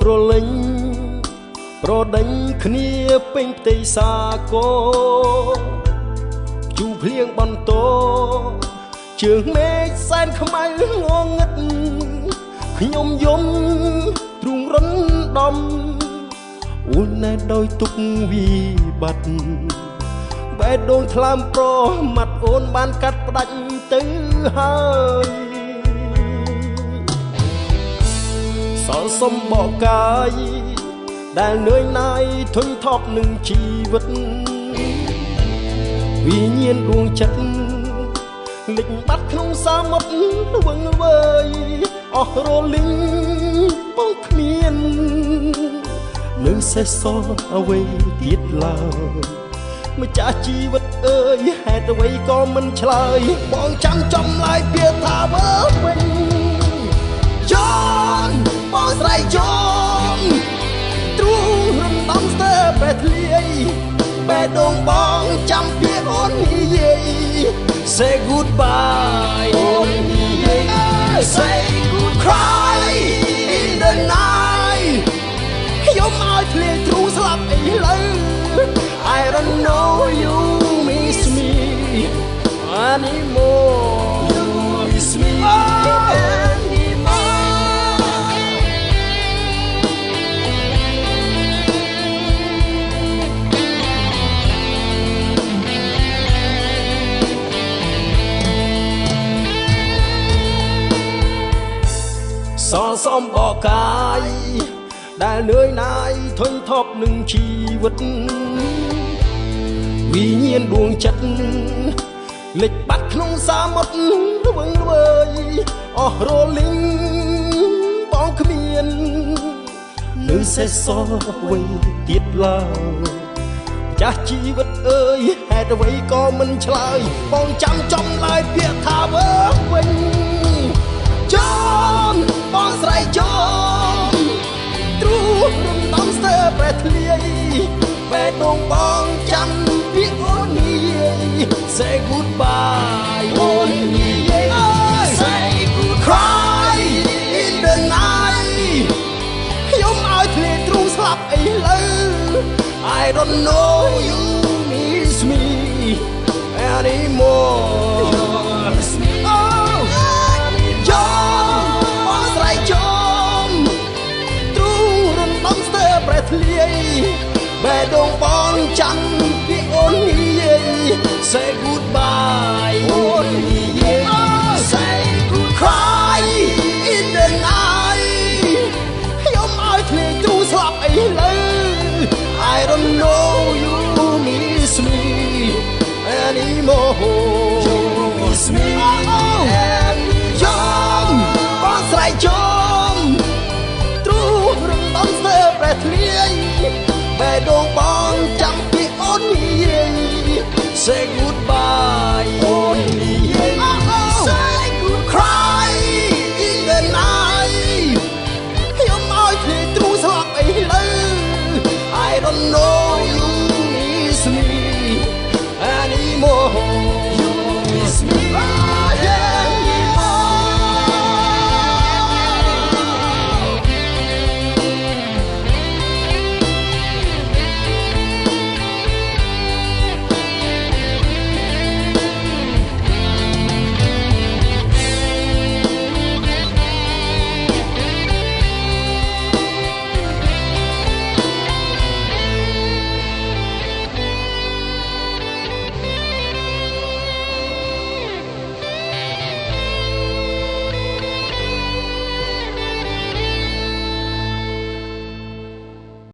ក្រលិញប្រដេញគ្នាពេញផ្ទៃសាគរជូភ្លៀងបន្តជើងមេឃសែនខ្មៅងងឹតខ្ញុំយំទ្រូងរំដំអូនណែដោយទុកវិបត្តិបែរដូនថ្លើមប្រមាត់អូនបានកាត់ផ្ដាច់ទៅហើយសល់សុំបកកាយដែលនឿយណាយធុញថប់នឹងជីវិតវិញ្ញាណដួងចិត្តលិចបាត់ក្នុងសាមុទ្រវឹងវើយអស់រលីងបងគ្មាននៅសេះសល់អ្វីទៀតឡើយម្ចាស់ជីវិតអើយហេតុអ្វីក៏មិនឆ្លើយបងចាំចំឡាយពាក្យថាវើវិញចនបងស្រីចនទ្រូងរំដំស្ទើបែធ្លាយបែដងបងចាំពាក្យអូននិយាយ Say goodbye អូននិយាយ Say good cry in the night ខ្ញុំឲ្យភ្លេងទ្រូងស្លាប់អីលើI don't know you miss me anymore. You miss me anymore. សល់សំបកកាយដែលនឿយណាយធុញថប់នឹងជីវិតវិញ្ញាណដួងចិត្តលិចបាត់ក្នុងសាមុទ្រវឹងវើយអស់រលីងបងគ្មាននៅសេះសល់អ្វីទៀតឡើយចាស់ជីវិតអើយហេតុអ្វីក៏មិនឆ្លើយបងចាំចំឡាយពាក្យថាវើវិញចនបងស្រីចនទ្រូងរំដំស្ទើប្រែធ្លាយបែដងបងចាំពាក្យអូននិយាយ Say goodbye អូននិយាយ Say good cry in the night ខ្ញុំឲ្យធ្លាទ្រូងស្លាប់អីលើ I don't know you miss me anymore ចង់បងស្រីចង់ទ្រូងរំដំស្ទើប្រែធ្លាយបែដងបងចាំពាក្យអូននិយាយ Say goodbye អូននិយាយ Say good cry in the night ខ្ញុំឲ្យភ្លេងទ្រូងស្លាប់អីលើ I don't know you miss me anymore You miss me anymore បងស្រីចង់ទ្រូងរំដំស្ទើប្រែធ្លាយបែដងបងចាំពាក្យអូននិយាយ Say